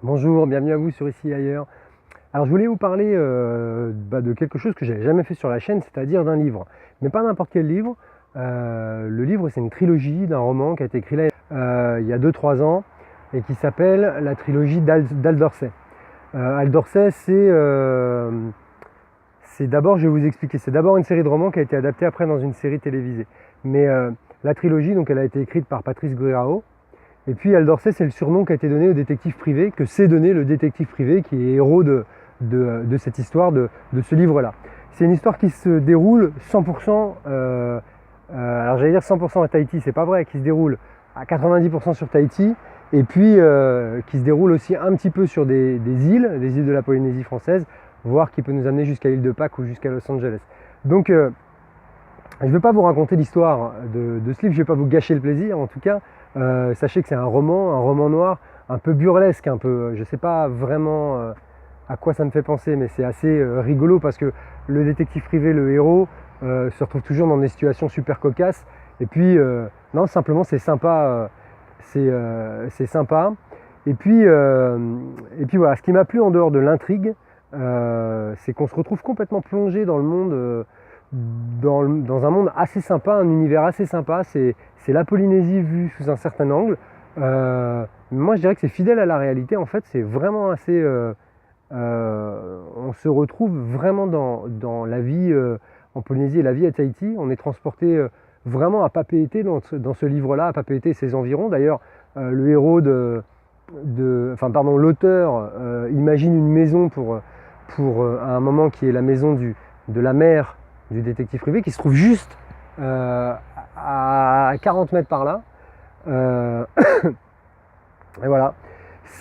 Bonjour, bienvenue à vous sur Ici et Ailleurs. Alors je voulais vous parler de quelque chose que j'avais jamais fait sur la chaîne, c'est-à-dire d'un livre. Mais pas n'importe quel livre. Le livre, c'est une trilogie d'un roman qui a été écrit là, il y a 2-3 ans et qui s'appelle la trilogie d'Al d'Orsay. Al d'Orsay, c'est d'abord, je vais vous expliquer, c'est d'abord une série de romans qui a été adaptée après dans une série télévisée. Mais la trilogie, donc, elle a été écrite par Patrice Guirao. Et puis Al d'Orsay, c'est le surnom qui a été donné au détective privé, que s'est donné le détective privé qui est héros de cette histoire, de ce livre-là. C'est une histoire qui se déroule 100%, alors j'allais dire 100% à Tahiti, c'est pas vrai, qui se déroule à 90% sur Tahiti, et puis qui se déroule aussi un petit peu sur des îles de la Polynésie française, voire qui peut nous amener jusqu'à l'île de Pâques ou jusqu'à Los Angeles. Donc je ne vais pas vous raconter l'histoire de ce livre, je ne vais pas vous gâcher le plaisir en tout cas. Sachez que c'est un roman noir, un peu burlesque, un peu, je ne sais pas vraiment à quoi ça me fait penser, mais c'est assez rigolo parce que le détective privé, le héros, se retrouve toujours dans des situations super cocasses. Et puis, non, simplement c'est sympa, c'est sympa. Et puis voilà, ce qui m'a plu en dehors de l'intrigue, c'est qu'on se retrouve complètement plongé dans le monde. Dans un monde assez sympa, un univers assez sympa. C'est la Polynésie vue sous un certain angle. Moi, je dirais que c'est fidèle à la réalité. En fait, c'est vraiment assez. On se retrouve vraiment dans la vie en Polynésie et la vie à Tahiti. On est transporté vraiment à Papeete dans ce livre-là, à Papeete et ses environs. D'ailleurs, le héros l'auteur imagine une maison pour à un moment qui est la maison de la mère du détective privé qui se trouve juste à 40 mètres par là. Et voilà.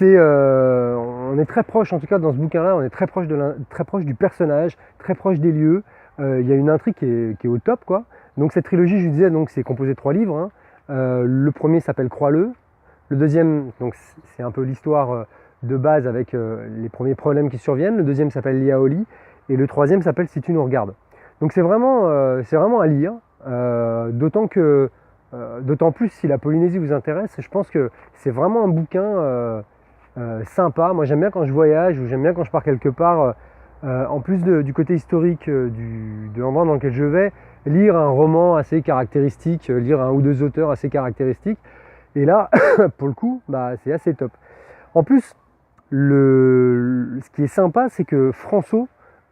On est très proche, en tout cas dans ce bouquin-là, on est très proche du personnage, très proche des lieux. Il y a une intrigue qui est au top, quoi. Donc cette trilogie, je vous disais, donc c'est composé de 3 livres. Hein. Le premier s'appelle Crois-le. Le deuxième, donc c'est un peu l'histoire de base avec les premiers problèmes qui surviennent. Le deuxième s'appelle Liaoli. Et le troisième s'appelle Si tu nous regardes. Donc c'est vraiment à lire, d'autant plus si la Polynésie vous intéresse, je pense que c'est vraiment un bouquin sympa. Moi j'aime bien quand je voyage ou j'aime bien quand je pars quelque part, en plus du côté historique de l'endroit dans lequel je vais, lire un roman assez caractéristique, lire un ou deux auteurs assez caractéristiques. Et là, pour le coup, c'est assez top. En plus, ce qui est sympa, c'est que François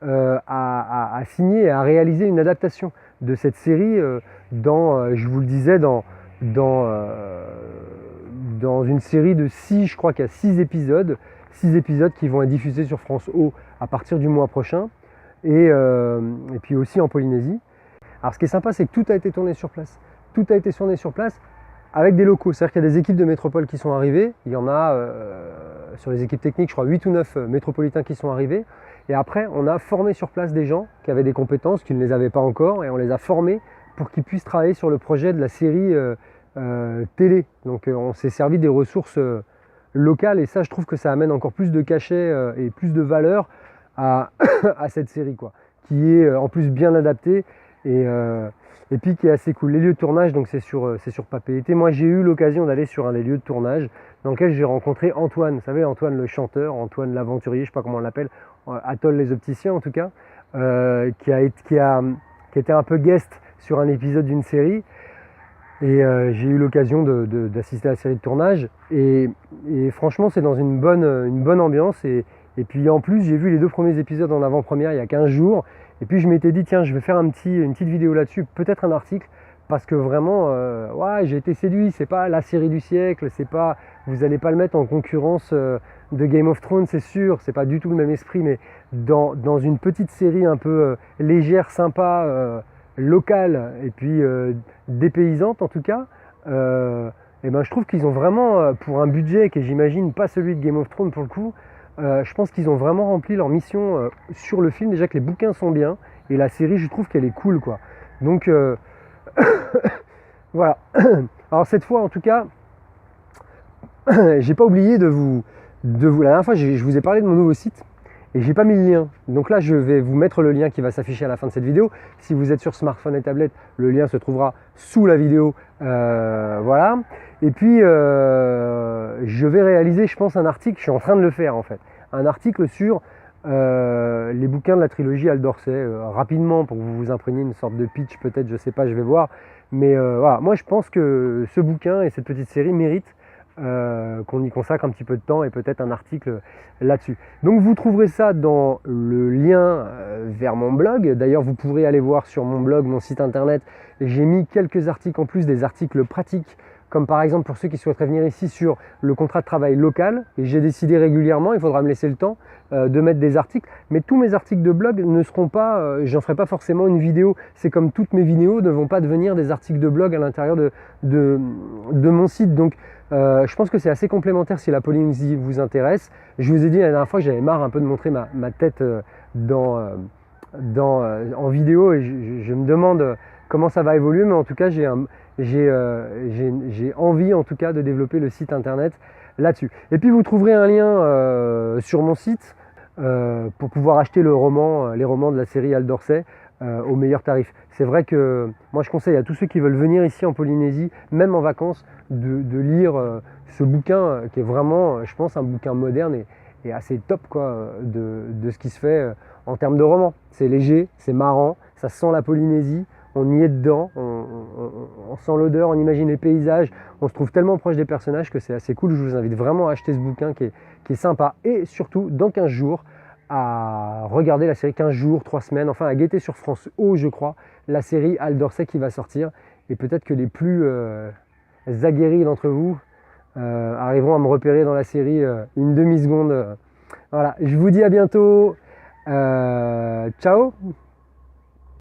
a signé et a réalisé une adaptation de cette série je vous le disais, dans une série de 6, je crois qu'il y a 6 épisodes, 6 épisodes qui vont être diffusés sur France O à partir du mois prochain, et puis aussi en Polynésie. Alors ce qui est sympa, c'est que tout a été tourné sur place. Tout a été tourné sur place avec des locaux. C'est-à-dire qu'il y a des équipes de métropole qui sont arrivées. Il y en a sur les équipes techniques, je crois 8 ou 9 métropolitains qui sont arrivés. Et après, on a formé sur place des gens qui avaient des compétences, qui ne les avaient pas encore, et on les a formés pour qu'ils puissent travailler sur le projet de la série télé. Donc on s'est servi des ressources locales, et ça, je trouve que ça amène encore plus de cachet et plus de valeur à cette série, quoi, qui est en plus bien adaptée et puis qui est assez cool. Les lieux de tournage, donc c'est sur Papeete. Moi, j'ai eu l'occasion d'aller sur un des lieux de tournage dans lequel j'ai rencontré Antoine. Vous savez, Antoine le chanteur, Antoine l'aventurier, je ne sais pas comment on l'appelle, Atoll les opticiens en tout cas, qui a été un peu guest sur un épisode d'une série. Et j'ai eu l'occasion d'assister à la série de tournage. Et franchement, c'est dans une bonne ambiance. Et puis en plus, j'ai vu les 2 premiers épisodes en avant-première il y a 15 jours. Et puis je m'étais dit, tiens, je vais faire une petite vidéo là-dessus, peut-être un article, parce que vraiment, j'ai été séduit. C'est pas la série du siècle, vous n'allez pas le mettre en concurrence de Game of Thrones, c'est sûr. C'est pas du tout le même esprit, mais dans une petite série un peu légère, sympa, locale, et puis dépaysante en tout cas. Et je trouve qu'ils ont vraiment, pour un budget qui est, j'imagine, pas celui de Game of Thrones pour le coup, je pense qu'ils ont vraiment rempli leur mission sur le film. Déjà que les bouquins sont bien, et la série, je trouve qu'elle est cool, quoi. Donc voilà. Alors cette fois, en tout cas, j'ai pas oublié de vous. La dernière fois, je vous ai parlé de mon nouveau site, et j'ai pas mis le lien. Donc là, je vais vous mettre le lien qui va s'afficher à la fin de cette vidéo. Si vous êtes sur smartphone et tablette, le lien se trouvera sous la vidéo. Voilà. Et puis, je vais réaliser, je pense, un article, je suis en train de le faire en fait, un article sur les bouquins de la trilogie Hal d'Orsay, rapidement pour que vous vous imprégniez une sorte de pitch peut-être, je sais pas, je vais voir. Mais voilà, moi je pense que ce bouquin et cette petite série méritent qu'on y consacre un petit peu de temps et peut-être un article là-dessus. Donc vous trouverez ça dans le lien vers mon blog. D'ailleurs vous pourrez aller voir sur mon blog, mon site internet, j'ai mis quelques articles en plus, des articles pratiques, comme par exemple pour ceux qui souhaiteraient venir ici sur le contrat de travail local. Et j'ai décidé régulièrement, il faudra me laisser le temps de mettre des articles, mais tous mes articles de blog ne seront pas, j'en ferai pas forcément une vidéo. C'est comme toutes mes vidéos ne vont pas devenir des articles de blog à l'intérieur de mon site. Donc je pense que c'est assez complémentaire si la Polynésie vous intéresse. Je vous ai dit la dernière fois que j'avais marre un peu de montrer ma tête en vidéo, et je me demande comment ça va évoluer, mais en tout cas j'ai envie en tout cas de développer le site internet là-dessus. Et puis vous trouverez un lien sur mon site pour pouvoir acheter les romans de la série Hal d'Orsay au meilleur tarif. C'est vrai que moi je conseille à tous ceux qui veulent venir ici en Polynésie, même en vacances, de lire ce bouquin qui est vraiment, je pense, un bouquin moderne et assez top quoi, de ce qui se fait en termes de romans. C'est léger, c'est marrant, ça sent la Polynésie, on y est dedans, on sent l'odeur, on imagine les paysages, on se trouve tellement proche des personnages que c'est assez cool. Je vous invite vraiment à acheter ce bouquin qui est sympa, et surtout dans 15 jours à regarder la série, 15 jours, 3 semaines, enfin à guetter sur France O, je crois, la série Hal d'Orsay qui va sortir, et peut-être que les plus aguerris d'entre vous arriveront à me repérer dans la série une demi-seconde. Voilà, je vous dis à bientôt, ciao.